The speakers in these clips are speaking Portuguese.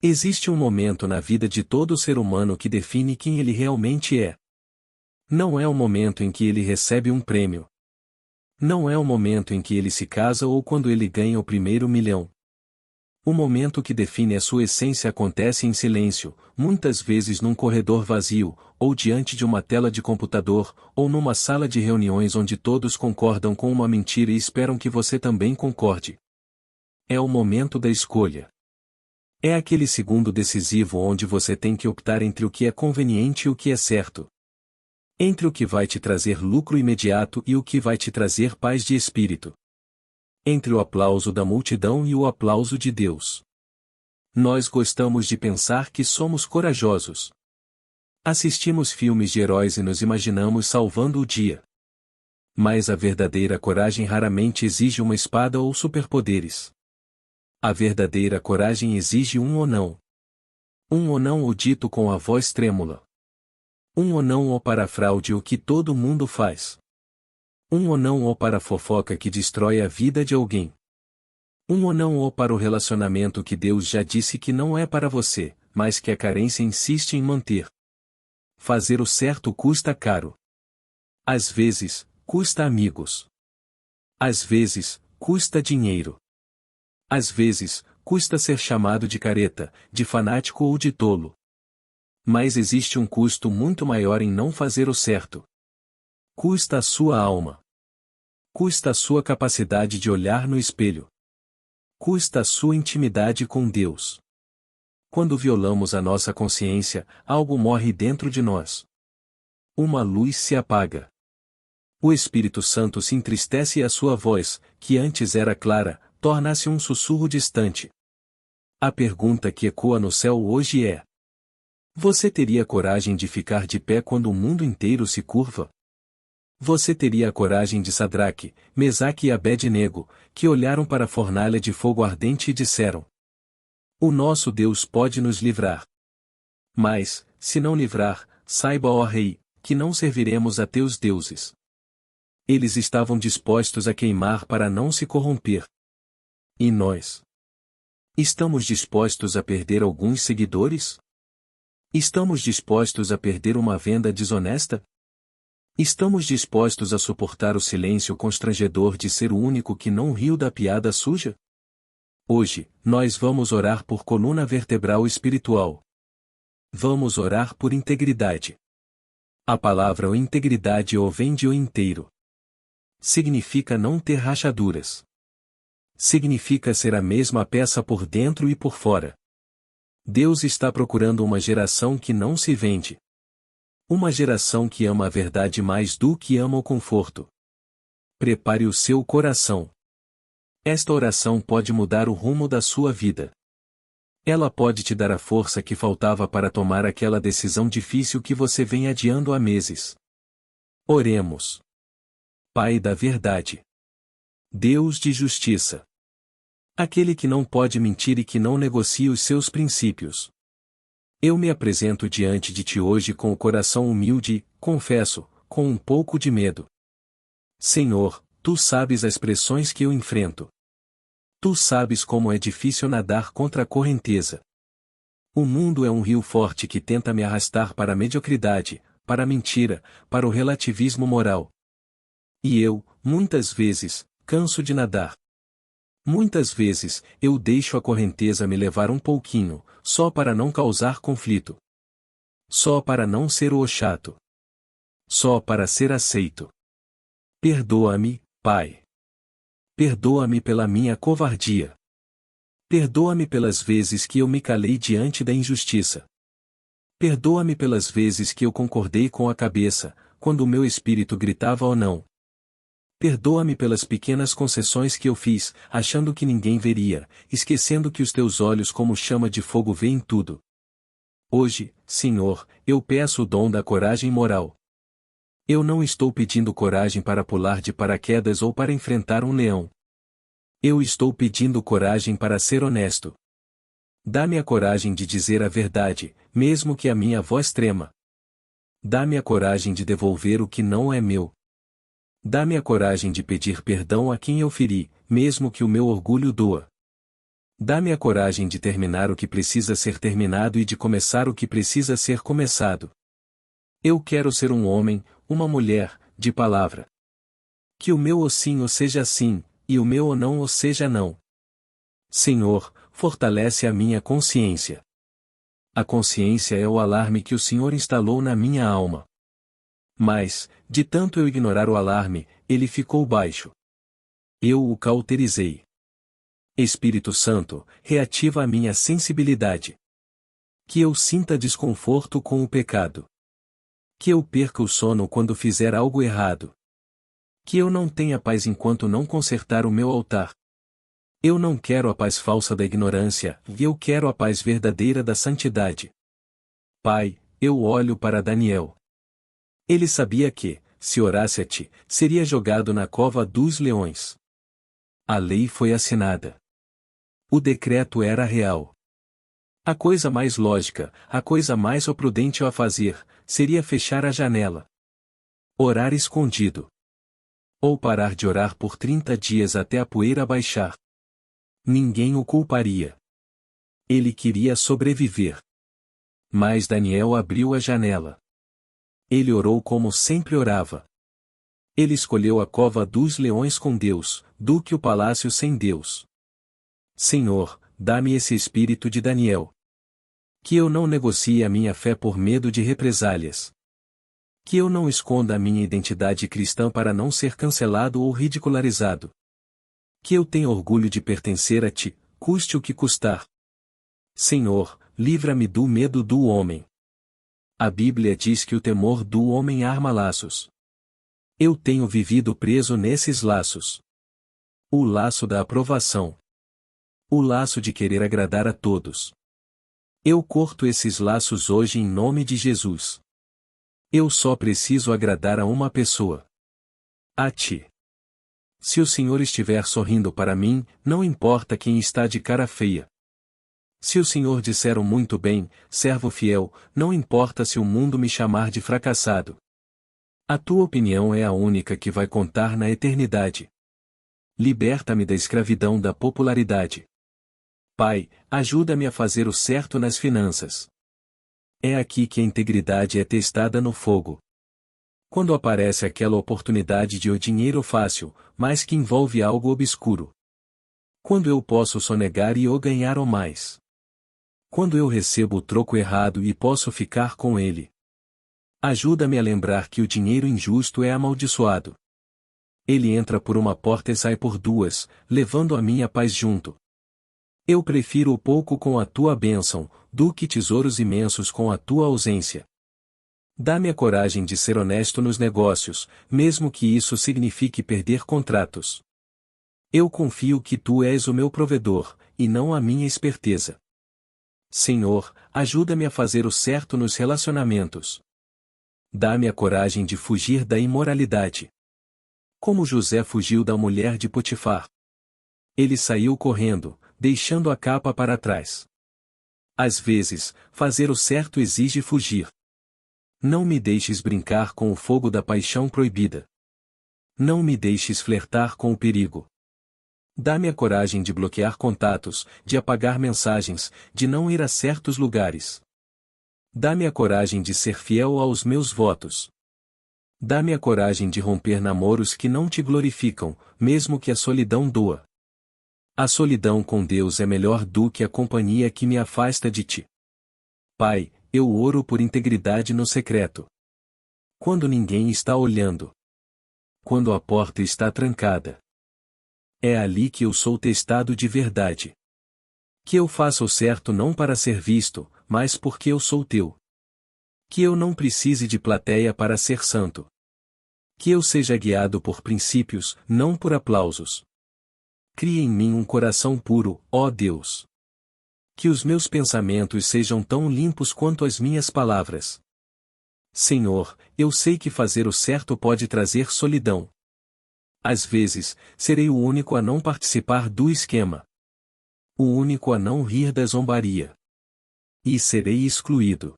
Existe um momento na vida de todo ser humano que define quem ele realmente é. Não é o momento em que ele recebe um prêmio. Não é o momento em que ele se casa ou quando ele ganha o primeiro milhão. O momento que define a sua essência acontece em silêncio, muitas vezes num corredor vazio, ou diante de uma tela de computador, ou numa sala de reuniões onde todos concordam com uma mentira e esperam que você também concorde. É o momento da escolha. É aquele segundo decisivo onde você tem que optar entre o que é conveniente e o que é certo. Entre o que vai te trazer lucro imediato e o que vai te trazer paz de espírito. Entre o aplauso da multidão e o aplauso de Deus. Nós gostamos de pensar que somos corajosos. Assistimos filmes de heróis e nos imaginamos salvando o dia. Mas a verdadeira coragem raramente exige uma espada ou superpoderes. A verdadeira coragem exige um ou não. Um ou não ou dito com a voz trêmula. Um ou não ou para a fraude o que todo mundo faz. Um ou não ou para a fofoca que destrói a vida de alguém. Um ou não ou para o relacionamento que Deus já disse que não é para você, mas que a carência insiste em manter. Fazer o certo custa caro. Às vezes, custa amigos. Às vezes, custa dinheiro. Às vezes, custa ser chamado de careta, de fanático ou de tolo. Mas existe um custo muito maior em não fazer o certo. Custa a sua alma. Custa a sua capacidade de olhar no espelho. Custa a sua intimidade com Deus. Quando violamos a nossa consciência, algo morre dentro de nós. Uma luz se apaga. O Espírito Santo se entristece e a sua voz, que antes era clara, torna-se um sussurro distante. A pergunta que ecoa no céu hoje é: você teria coragem de ficar de pé quando o mundo inteiro se curva? Você teria a coragem de Sadraque, Mesaque e Abed-nego, que olharam para a fornalha de fogo ardente e disseram: o nosso Deus pode nos livrar. Mas, se não livrar, saiba, ó rei, que não serviremos a teus deuses. Eles estavam dispostos a queimar para não se corromper. E nós? Estamos dispostos a perder alguns seguidores? Estamos dispostos a perder uma venda desonesta? Estamos dispostos a suportar o silêncio constrangedor de ser o único que não riu da piada suja? Hoje, nós vamos orar por coluna vertebral espiritual. Vamos orar por integridade. A palavra integridade ou vem de o inteiro. Significa não ter rachaduras. Significa ser a mesma peça por dentro e por fora. Deus está procurando uma geração que não se vende. Uma geração que ama a verdade mais do que ama o conforto. Prepare o seu coração. Esta oração pode mudar o rumo da sua vida. Ela pode te dar a força que faltava para tomar aquela decisão difícil que você vem adiando há meses. Oremos. Pai da verdade. Deus de justiça. Aquele que não pode mentir e que não negocia os seus princípios. Eu me apresento diante de ti hoje com o coração humilde e, confesso, com um pouco de medo. Senhor, tu sabes as pressões que eu enfrento. Tu sabes como é difícil nadar contra a correnteza. O mundo é um rio forte que tenta me arrastar para a mediocridade, para a mentira, para o relativismo moral. E eu, muitas vezes, canso de nadar. Muitas vezes, eu deixo a correnteza me levar um pouquinho, só para não causar conflito. Só para não ser o chato. Só para ser aceito. Perdoa-me, Pai. Perdoa-me pela minha covardia. Perdoa-me pelas vezes que eu me calei diante da injustiça. Perdoa-me pelas vezes que eu concordei com a cabeça, quando o meu espírito gritava ou não. Perdoa-me pelas pequenas concessões que eu fiz, achando que ninguém veria, esquecendo que os teus olhos como chama de fogo veem tudo. Hoje, Senhor, eu peço o dom da coragem moral. Eu não estou pedindo coragem para pular de paraquedas ou para enfrentar um leão. Eu estou pedindo coragem para ser honesto. Dá-me a coragem de dizer a verdade, mesmo que a minha voz trema. Dá-me a coragem de devolver o que não é meu. Dá-me a coragem de pedir perdão a quem eu feri, mesmo que o meu orgulho doa. Dá-me a coragem de terminar o que precisa ser terminado e de começar o que precisa ser começado. Eu quero ser um homem, uma mulher, de palavra. Que o meu sim o seja sim, e o meu não o seja não. Senhor, fortalece a minha consciência. A consciência é o alarme que o Senhor instalou na minha alma. Mas, de tanto eu ignorar o alarme, ele ficou baixo. Eu o cauterizei. Espírito Santo, reativa a minha sensibilidade. Que eu sinta desconforto com o pecado. Que eu perca o sono quando fizer algo errado. Que eu não tenha paz enquanto não consertar o meu altar. Eu não quero a paz falsa da ignorância, eu quero a paz verdadeira da santidade. Pai, eu olho para Daniel. Ele sabia que, se orasse a ti, seria jogado na cova dos leões. A lei foi assinada. O decreto era real. A coisa mais lógica, a coisa mais prudente a fazer, seria fechar a janela. Orar escondido. Ou parar de orar por 30 dias até a poeira baixar. Ninguém o culparia. Ele queria sobreviver. Mas Daniel abriu a janela. Ele orou como sempre orava. Ele escolheu a cova dos leões com Deus, do que o palácio sem Deus. Senhor, dá-me esse espírito de Daniel. Que eu não negocie a minha fé por medo de represálias. Que eu não esconda a minha identidade cristã para não ser cancelado ou ridicularizado. Que eu tenha orgulho de pertencer a ti, custe o que custar. Senhor, livra-me do medo do homem. A Bíblia diz que o temor do homem arma laços. Eu tenho vivido preso nesses laços. O laço da aprovação. O laço de querer agradar a todos. Eu corto esses laços hoje em nome de Jesus. Eu só preciso agradar a uma pessoa. A ti. Se o Senhor estiver sorrindo para mim, não importa quem está de cara feia. Se o Senhor disser um muito bem, servo fiel, não importa se o mundo me chamar de fracassado. A tua opinião é a única que vai contar na eternidade. Liberta-me da escravidão da popularidade. Pai, ajuda-me a fazer o certo nas finanças. É aqui que a integridade é testada no fogo. Quando aparece aquela oportunidade de o dinheiro fácil, mas que envolve algo obscuro. Quando eu posso sonegar e o ganhar ou mais. Quando eu recebo o troco errado e posso ficar com ele. Ajuda-me a lembrar que o dinheiro injusto é amaldiçoado. Ele entra por uma porta e sai por duas, levando a minha paz junto. Eu prefiro o pouco com a tua bênção, do que tesouros imensos com a tua ausência. Dá-me a coragem de ser honesto nos negócios, mesmo que isso signifique perder contratos. Eu confio que tu és o meu provedor, e não a minha esperteza. Senhor, ajuda-me a fazer o certo nos relacionamentos. Dá-me a coragem de fugir da imoralidade. Como José fugiu da mulher de Potifar. Ele saiu correndo, deixando a capa para trás. Às vezes, fazer o certo exige fugir. Não me deixes brincar com o fogo da paixão proibida. Não me deixes flertar com o perigo. Dá-me a coragem de bloquear contatos, de apagar mensagens, de não ir a certos lugares. Dá-me a coragem de ser fiel aos meus votos. Dá-me a coragem de romper namoros que não te glorificam, mesmo que a solidão doa. A solidão com Deus é melhor do que a companhia que me afasta de ti. Pai, eu oro por integridade no secreto. Quando ninguém está olhando. Quando a porta está trancada. É ali que eu sou testado de verdade. Que eu faça o certo não para ser visto, mas porque eu sou teu. Que eu não precise de plateia para ser santo. Que eu seja guiado por princípios, não por aplausos. Cria em mim um coração puro, ó Deus. Que os meus pensamentos sejam tão limpos quanto as minhas palavras. Senhor, eu sei que fazer o certo pode trazer solidão. Às vezes, serei o único a não participar do esquema. O único a não rir da zombaria. E serei excluído.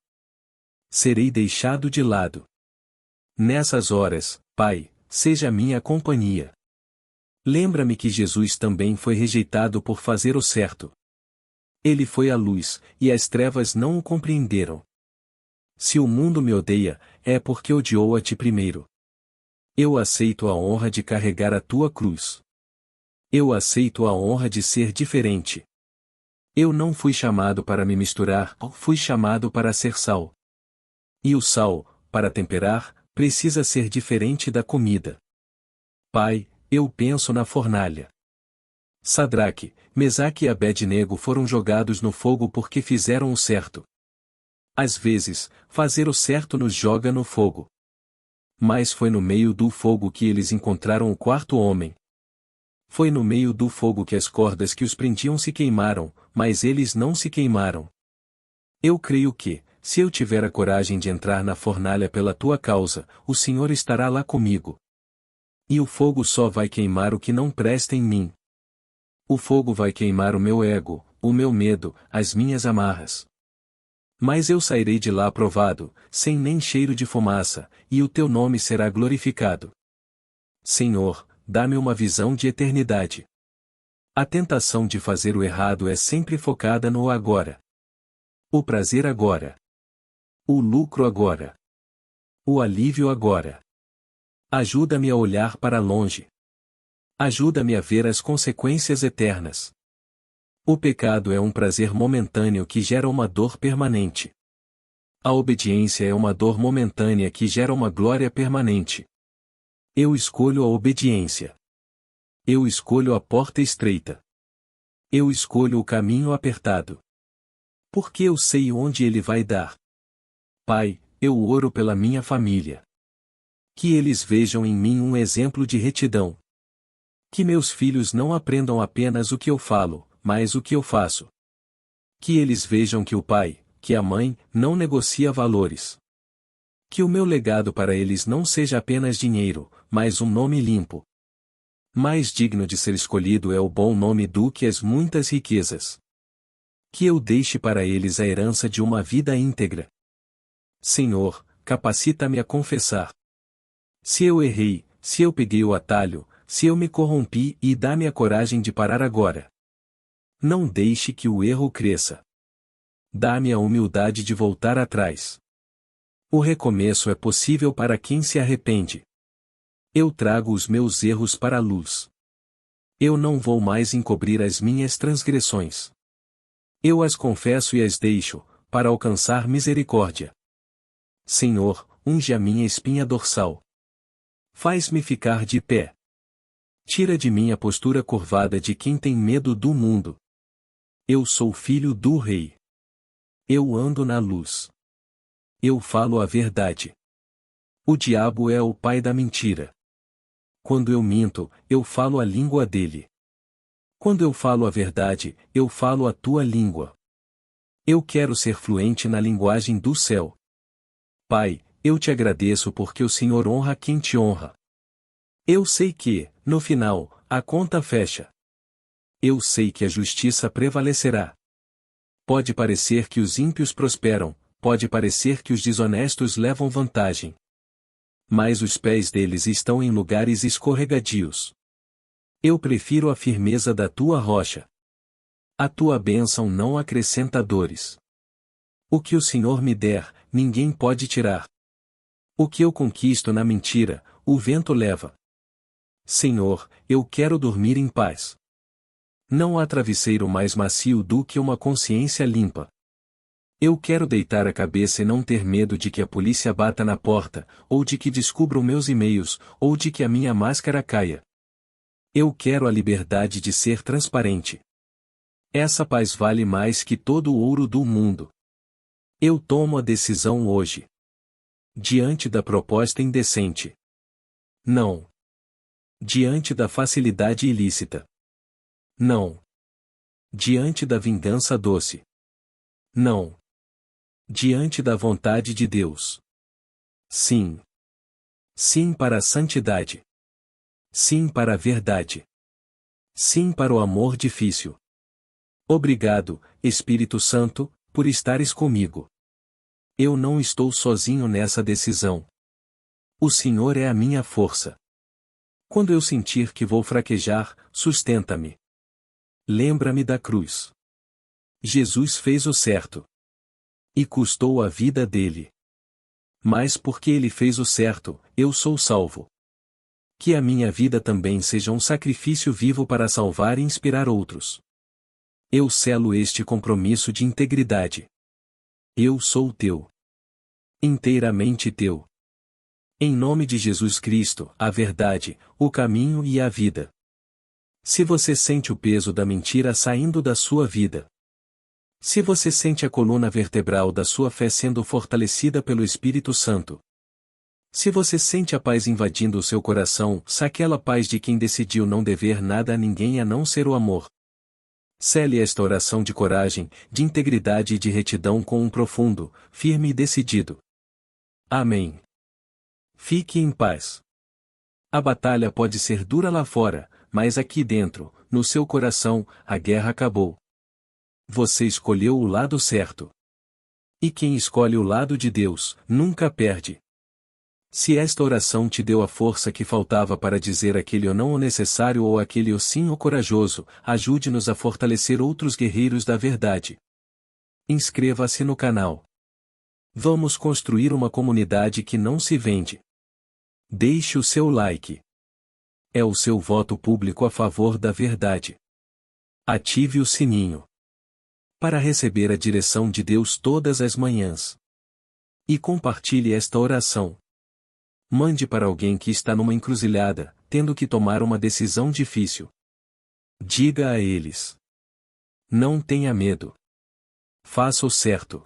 Serei deixado de lado. Nessas horas, Pai, seja minha companhia. Lembra-me que Jesus também foi rejeitado por fazer o certo. Ele foi a luz, e as trevas não o compreenderam. Se o mundo me odeia, é porque odiou a ti primeiro. Eu aceito a honra de carregar a tua cruz. Eu aceito a honra de ser diferente. Eu não fui chamado para me misturar, fui chamado para ser sal. E o sal, para temperar, precisa ser diferente da comida. Pai, eu penso na fornalha. Sadraque, Mesaque e Abed-nego foram jogados no fogo porque fizeram o certo. Às vezes, fazer o certo nos joga no fogo. Mas foi no meio do fogo que eles encontraram o quarto homem. Foi no meio do fogo que as cordas que os prendiam se queimaram, mas eles não se queimaram. Eu creio que, se eu tiver a coragem de entrar na fornalha pela tua causa, o Senhor estará lá comigo. E o fogo só vai queimar o que não presta em mim. O fogo vai queimar o meu ego, o meu medo, as minhas amarras. Mas eu sairei de lá aprovado, sem nem cheiro de fumaça, e o teu nome será glorificado. Senhor, dá-me uma visão de eternidade. A tentação de fazer o errado é sempre focada no agora. O prazer agora. O lucro agora. O alívio agora. Ajuda-me a olhar para longe. Ajuda-me a ver as consequências eternas. O pecado é um prazer momentâneo que gera uma dor permanente. A obediência é uma dor momentânea que gera uma glória permanente. Eu escolho a obediência. Eu escolho a porta estreita. Eu escolho o caminho apertado. Porque eu sei onde ele vai dar. Pai, eu oro pela minha família. Que eles vejam em mim um exemplo de retidão. Que meus filhos não aprendam apenas o que eu falo, mas o que eu faço. Que eles vejam que o pai, que a mãe, não negocia valores. Que o meu legado para eles não seja apenas dinheiro, mas um nome limpo. Mais digno de ser escolhido é o bom nome do que as muitas riquezas. Que eu deixe para eles a herança de uma vida íntegra. Senhor, capacita-me a confessar. Se eu errei, se eu peguei o atalho, se eu me corrompi, e dá-me a coragem de parar agora. Não deixe que o erro cresça. Dá-me a humildade de voltar atrás. O recomeço é possível para quem se arrepende. Eu trago os meus erros para a luz. Eu não vou mais encobrir as minhas transgressões. Eu as confesso e as deixo, para alcançar misericórdia. Senhor, unge a minha espinha dorsal. Faz-me ficar de pé. Tira de mim a postura curvada de quem tem medo do mundo. Eu sou filho do Rei. Eu ando na luz. Eu falo a verdade. O diabo é o pai da mentira. Quando eu minto, eu falo a língua dele. Quando eu falo a verdade, eu falo a tua língua. Eu quero ser fluente na linguagem do céu. Pai, eu te agradeço porque o Senhor honra quem te honra. Eu sei que, no final, a conta fecha. Eu sei que a justiça prevalecerá. Pode parecer que os ímpios prosperam, pode parecer que os desonestos levam vantagem. Mas os pés deles estão em lugares escorregadios. Eu prefiro a firmeza da tua rocha. A tua bênção não acrescenta dores. O que o Senhor me der, ninguém pode tirar. O que eu conquisto na mentira, o vento leva. Senhor, eu quero dormir em paz. Não há travesseiro mais macio do que uma consciência limpa. Eu quero deitar a cabeça e não ter medo de que a polícia bata na porta, ou de que descubram meus e-mails, ou de que a minha máscara caia. Eu quero a liberdade de ser transparente. Essa paz vale mais que todo o ouro do mundo. Eu tomo a decisão hoje. Diante da proposta indecente. Não. Diante da facilidade ilícita. Não. Diante da vingança doce. Não. Diante da vontade de Deus. Sim. Sim para a santidade. Sim para a verdade. Sim para o amor difícil. Obrigado, Espírito Santo, por estares comigo. Eu não estou sozinho nessa decisão. O Senhor é a minha força. Quando eu sentir que vou fraquejar, sustenta-me. Lembra-me da cruz. Jesus fez o certo. E custou a vida dele. Mas porque ele fez o certo, eu sou salvo. Que a minha vida também seja um sacrifício vivo para salvar e inspirar outros. Eu selo este compromisso de integridade. Eu sou teu. Inteiramente teu. Em nome de Jesus Cristo, a verdade, o caminho e a vida. Se você sente o peso da mentira saindo da sua vida. Se você sente a coluna vertebral da sua fé sendo fortalecida pelo Espírito Santo. Se você sente a paz invadindo o seu coração, aquela paz de quem decidiu não dever nada a ninguém a não ser o amor. Cele esta oração de coragem, de integridade e de retidão com um profundo, firme e decidido. Amém. Fique em paz. A batalha pode ser dura lá fora, mas aqui dentro, no seu coração, a guerra acabou. Você escolheu o lado certo. E quem escolhe o lado de Deus, nunca perde. Se esta oração te deu a força que faltava para dizer aquele ou não o necessário ou aquele ou sim o corajoso, ajude-nos a fortalecer outros guerreiros da verdade. Inscreva-se no canal. Vamos construir uma comunidade que não se vende. Deixe o seu like. É o seu voto público a favor da verdade. Ative o sininho para receber a direção de Deus todas as manhãs. E compartilhe esta oração. Mande para alguém que está numa encruzilhada, tendo que tomar uma decisão difícil. Diga a eles: não tenha medo. Faça o certo.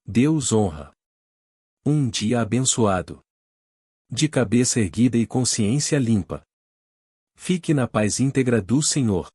Deus honra. Um dia abençoado. De cabeça erguida e consciência limpa. Fique na paz íntegra do Senhor.